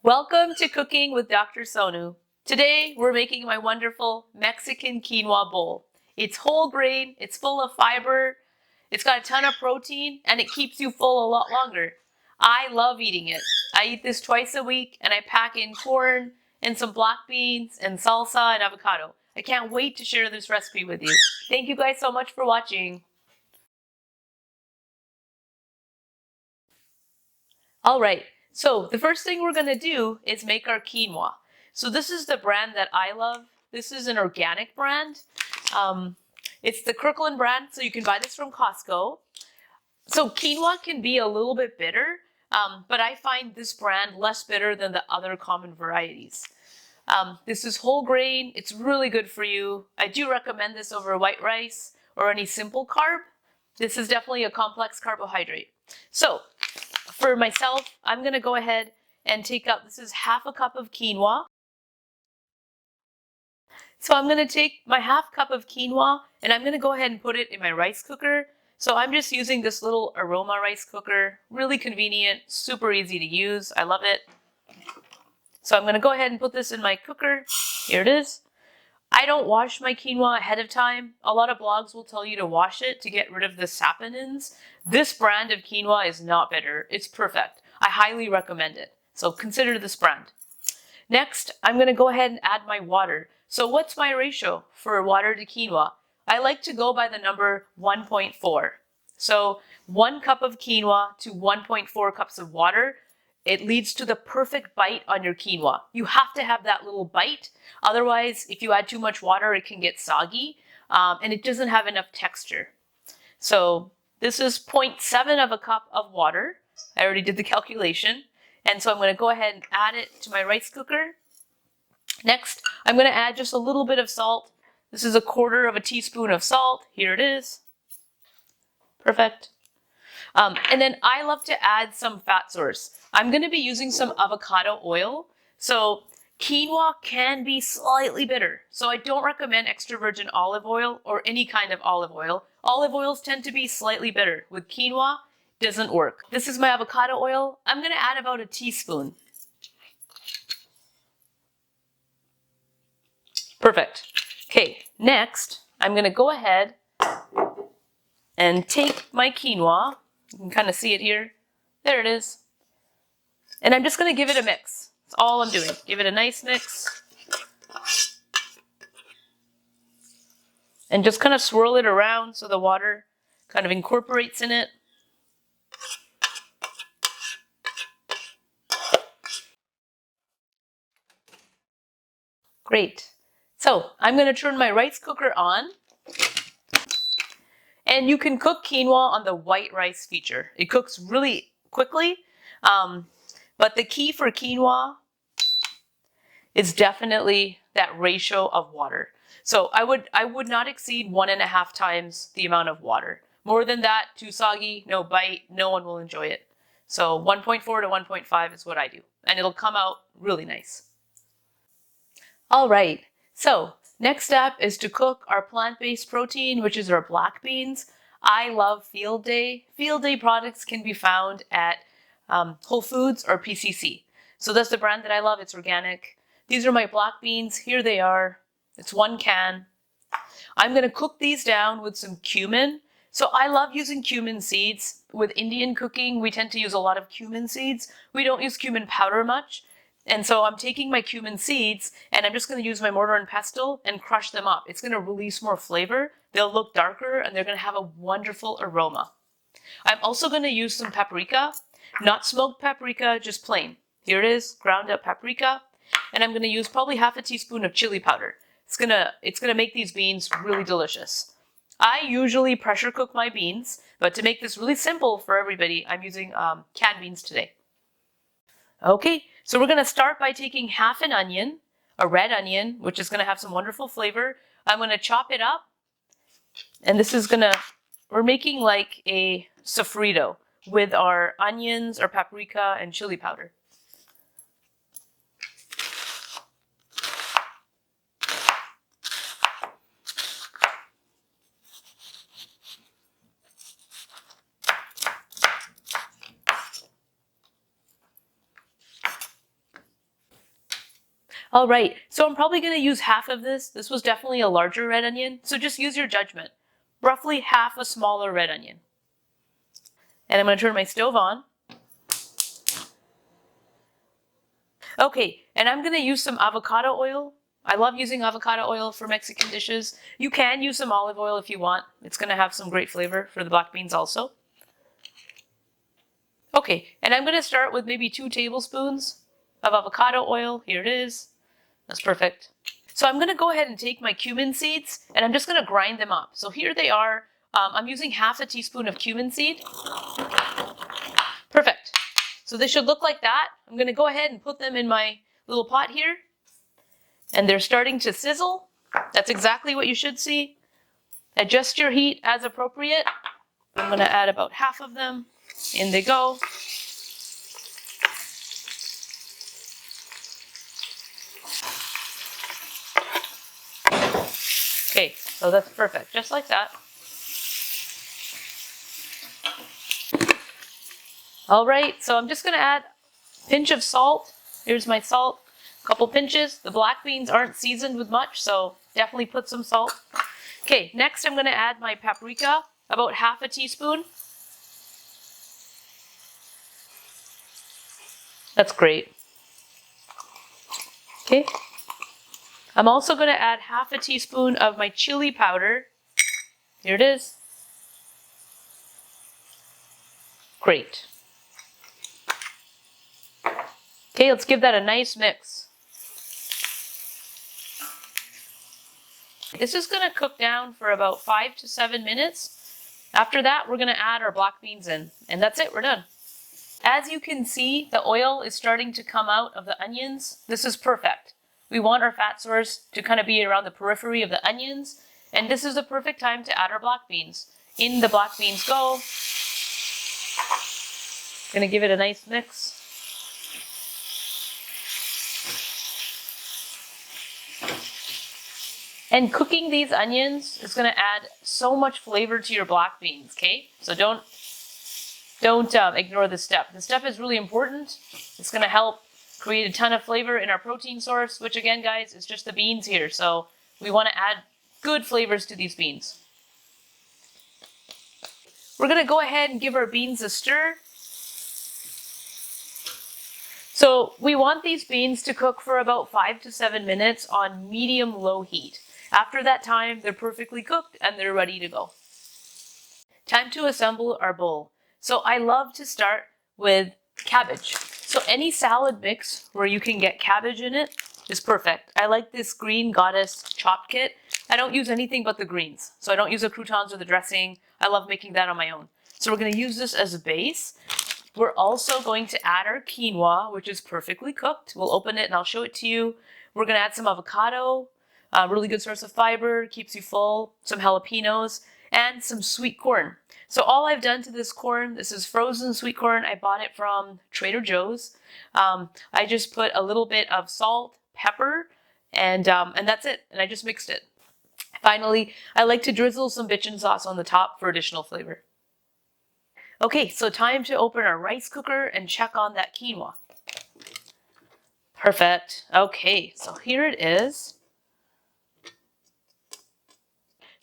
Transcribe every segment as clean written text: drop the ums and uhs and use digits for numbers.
Welcome to Cooking with Dr. Sonu. Today we're making my wonderful Mexican quinoa bowl. It's whole grain, it's full of fiber, it's got a ton of protein, and it keeps you full a lot longer. I love eating it. I eat this twice a week and I pack in corn and some black beans and salsa and avocado. I can't wait to share this recipe with you. Thank you guys so much for watching. All right, so the first thing we're gonna do is make our quinoa. So this is the brand that I love. This is an organic brand. It's the Kirkland brand, so you can buy this from Costco. So quinoa can be a little bit bitter, but I find this brand less bitter than the other common varieties. This is whole grain. It's really good for you. I do recommend this over white rice or any simple carb. This is definitely a complex carbohydrate. So for myself, I'm going to go ahead and take up, this is half a cup of quinoa. So I'm going to take my half cup of quinoa and I'm going to go ahead and put it in my rice cooker. So I'm just using this little aroma rice cooker, really convenient, super easy to use. I love it. So I'm going to go ahead and put this in my cooker. Here it is. I don't wash my quinoa ahead of time. A lot of blogs will tell you to wash it to get rid of the saponins. This brand of quinoa is not bitter. It's perfect. I highly recommend it. So consider this brand. Next, I'm going to go ahead and add my water. So what's my ratio for water to quinoa? I like to go by the number 1.4. So 1 cup of quinoa to 1.4 cups of water. It leads to the perfect bite on your quinoa. You have to have that little bite. Otherwise, if you add too much water, it can get soggy and it doesn't have enough texture. So this is 0.7 of a cup of water. I already did the calculation. And so I'm going to go ahead and add it to my rice cooker. Next, I'm going to add just a little bit of salt. This is 1/4 teaspoon of salt. Here it is. Perfect. And then I love to add some fat source. I'm going to be using some avocado oil. So quinoa can be slightly bitter. So I don't recommend extra virgin olive oil or any kind of olive oil. Olive oils tend to be slightly bitter. With quinoa, it doesn't work. This is my avocado oil. I'm going to add about a teaspoon. Perfect. Okay, next, I'm going to go ahead and take my quinoa. You can kind of see it here. There it is. And I'm just going to give it a mix. That's all I'm doing. Give it a nice mix. And just kind of swirl it around so the water kind of incorporates in it. Great. So I'm going to turn my rice cooker on. And you can cook quinoa on the white rice feature. It cooks really quickly. But the key for quinoa is definitely that ratio of water. So I would not exceed 1.5 times the amount of water. More than that, too soggy, no bite, no one will enjoy it. So 1.4 to 1.5 is what I do. And it'll come out really nice. All right, so next step is to cook our plant-based protein, which is our black beans. I love Field Day. Field Day products can be found at Whole Foods or PCC. So that's the brand that I love. It's organic. These are my black beans. Here they are. It's 1 can. I'm going to cook these down with some cumin. So I love using cumin seeds. With Indian cooking, we tend to use a lot of cumin seeds. We don't use cumin powder much. And so I'm taking my cumin seeds and I'm just going to use my mortar and pestle and crush them up. It's going to release more flavor. They'll look darker and they're going to have a wonderful aroma. I'm also going to use some paprika, not smoked paprika, just plain. Here it is, ground up paprika. And I'm going to use probably half a teaspoon of chili powder. It's gonna make these beans really delicious. I usually pressure cook my beans, but to make this really simple for everybody, I'm using canned beans today. Okay, so we're gonna start by taking half an onion, a red onion, which is gonna have some wonderful flavor. I'm gonna chop it up, and this is we're making like a sofrito with our onions, our paprika, and chili powder. All right, so I'm probably going to use half of this. This was definitely a larger red onion, so just use your judgment. Roughly half a smaller red onion. And I'm going to turn my stove on. Okay, and I'm going to use some avocado oil. I love using avocado oil for Mexican dishes. You can use some olive oil if you want. It's going to have some great flavor for the black beans also. Okay, and I'm going to start with maybe 2 tablespoons of avocado oil. Here it is. That's perfect. So I'm going to go ahead and take my cumin seeds and I'm just going to grind them up. So here they are. I'm using half a teaspoon of cumin seed. Perfect. So they should look like that. I'm going to go ahead and put them in my little pot here. And they're starting to sizzle. That's exactly what you should see. Adjust your heat as appropriate. I'm going to add about half of them. In they go. Okay, so that's perfect, just like that. All right, so I'm just going to add a pinch of salt. Here's my salt, a couple pinches. The black beans aren't seasoned with much, so definitely put some salt. Okay, next I'm going to add my paprika, about half a teaspoon. That's great. Okay. I'm also going to add half a teaspoon of my chili powder. Here it is. Great. Okay, let's give that a nice mix. This is going to cook down for about 5 to 7 minutes. After that, we're going to add our black beans in, and that's it, we're done. As you can see, the oil is starting to come out of the onions. This is perfect. We want our fat source to kind of be around the periphery of the onions, and this is the perfect time to add our black beans. In the black beans go. Gonna give it a nice mix. And cooking these onions is going to add so much flavor to your black beans, okay? So don't ignore this step. This step is really important. It's going to help create a ton of flavor in our protein source, which again, guys, is just the beans here. So we want to add good flavors to these beans. We're going to go ahead and give our beans a stir. So we want these beans to cook for about 5 to 7 minutes on medium-low heat. After that time, they're perfectly cooked and they're ready to go. Time to assemble our bowl. So I love to start with cabbage. So any salad mix where you can get cabbage in it is perfect. I like this Green Goddess chop kit. I don't use anything but the greens. So I don't use the croutons or the dressing. I love making that on my own. So we're going to use this as a base. We're also going to add our quinoa, which is perfectly cooked. We'll open it and I'll show it to you. We're going to add some avocado, a really good source of fiber, keeps you full, some jalapeños, and some sweet corn. So all I've done to this corn, this is frozen sweet corn. I bought it from Trader Joe's. I just put a little bit of salt, pepper, and that's it. And I just mixed it. Finally, I like to drizzle some bitchin sauce on the top for additional flavor. Okay, so time to open our rice cooker and check on that quinoa. Perfect. Okay, so here it is.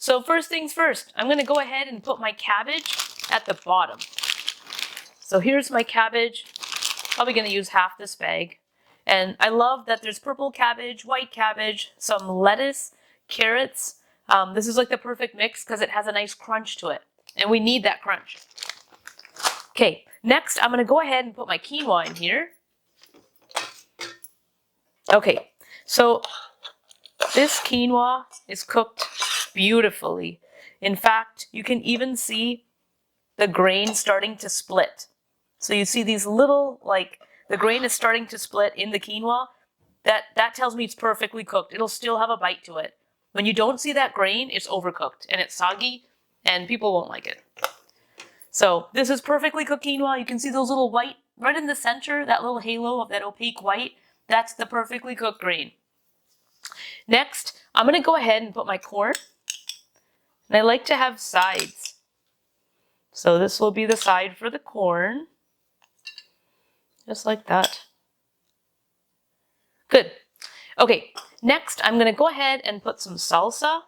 So first things first, I'm going to go ahead and put my cabbage at the bottom. So here's my cabbage. Probably going to use half this bag. And I love that there's purple cabbage, white cabbage, some lettuce, carrots. This is like the perfect mix because it has a nice crunch to it. And we need that crunch. Okay, next I'm going to go ahead and put my quinoa in here. Okay, so this quinoa is cooked beautifully. In fact, you can even see the grain starting to split. So you see these little, the grain is starting to split in the quinoa. That tells me it's perfectly cooked. It'll still have a bite to it. When you don't see that grain, it's overcooked and it's soggy and people won't like it. So this is perfectly cooked quinoa. You can see those little white, right in the center, that little halo of that opaque white. That's the perfectly cooked grain. Next, I'm going to go ahead and put my corn. And I like to have sides. So this will be the side for the corn. Just like that. Good. Okay, next I'm gonna go ahead and put some salsa.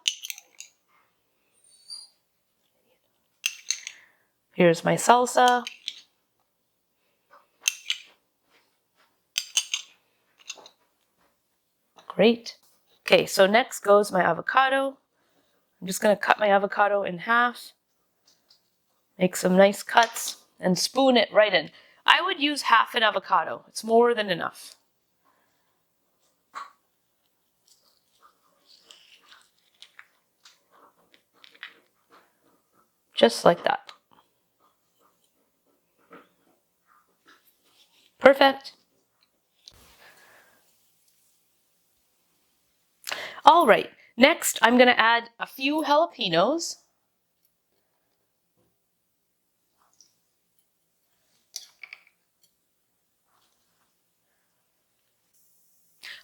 Here's my salsa. Great. Okay, so next goes my avocado. I'm just gonna cut my avocado in half, make some nice cuts, and spoon it right in. I would use half an avocado. It's more than enough. Just like that. Perfect. All right, next I'm gonna add a few jalapeños.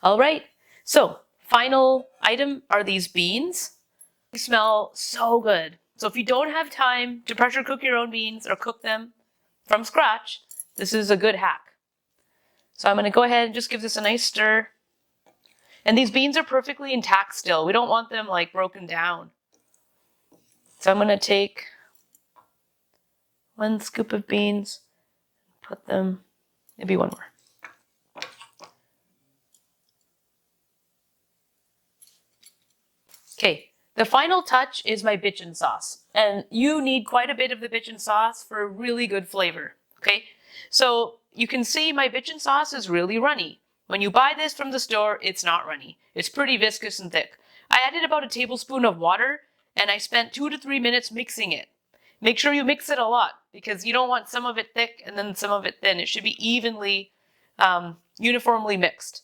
All right, so final item are these beans. They smell so good. So if you don't have time to pressure cook your own beans or cook them from scratch, this is a good hack. So I'm gonna go ahead and just give this a nice stir. And these beans are perfectly intact still. We don't want them like broken down. So I'm gonna take 1 scoop of beans, put them, maybe one more. Okay, the final touch is my bitchin sauce. And you need quite a bit of the bitchin sauce for a really good flavor, okay? So you can see my bitchin sauce is really runny. When you buy this from the store, it's not runny. It's pretty viscous and thick. I added about a tablespoon of water and I spent 2 to 3 minutes mixing it. Make sure you mix it a lot because you don't want some of it thick and then some of it thin. It should be evenly, uniformly mixed.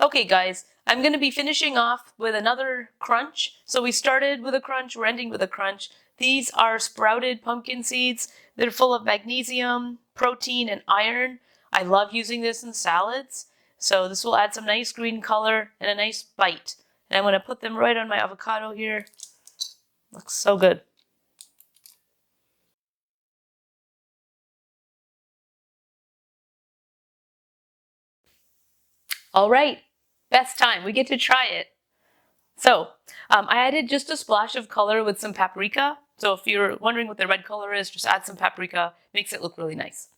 Okay guys, I'm going to be finishing off with another crunch. So we started with a crunch, we're ending with a crunch. These are sprouted pumpkin seeds. They're full of magnesium, protein, and iron. I love using this in salads. So this will add some nice green color and a nice bite. And I'm going to put them right on my avocado here. Looks so good. All right, best time. We get to try it. So I added just a splash of color with some paprika. So if you're wondering what the red color is, just add some paprika. Makes it look really nice.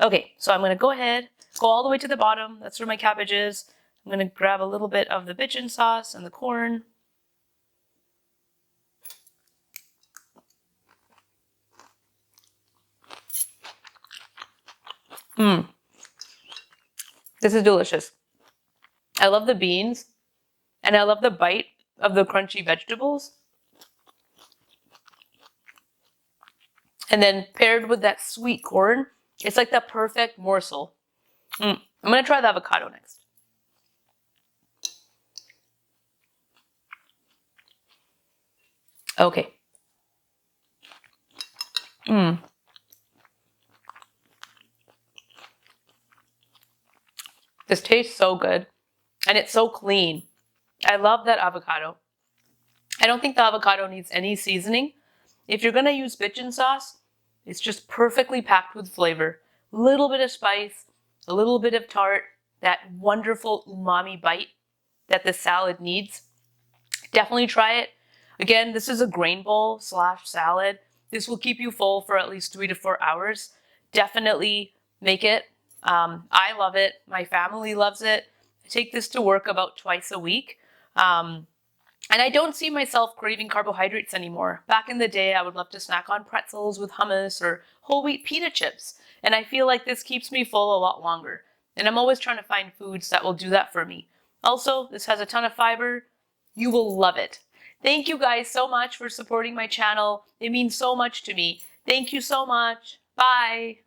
Okay, so I'm going to go ahead, go all the way to the bottom. That's where my cabbage is. I'm going to grab a little bit of the bitchin sauce and the corn. This is delicious. I love the beans and I love the bite of the crunchy vegetables. And then paired with that sweet corn, it's like the perfect morsel. I'm going to try the avocado next. Okay. This tastes so good. And it's so clean. I love that avocado. I don't think the avocado needs any seasoning. If you're going to use bitchin sauce, it's just perfectly packed with flavor. A little bit of spice, a little bit of tart, that wonderful umami bite that the salad needs. Definitely try it. Again, this is a grain bowl / salad. This will keep you full for at least 3 to 4 hours. Definitely make it. I love it. My family loves it. I take this to work about twice a week. And I don't see myself craving carbohydrates anymore. Back in the day, I would love to snack on pretzels with hummus or whole wheat pita chips. And I feel like this keeps me full a lot longer. And I'm always trying to find foods that will do that for me. Also, this has a ton of fiber. You will love it. Thank you guys so much for supporting my channel. It means so much to me. Thank you so much. Bye.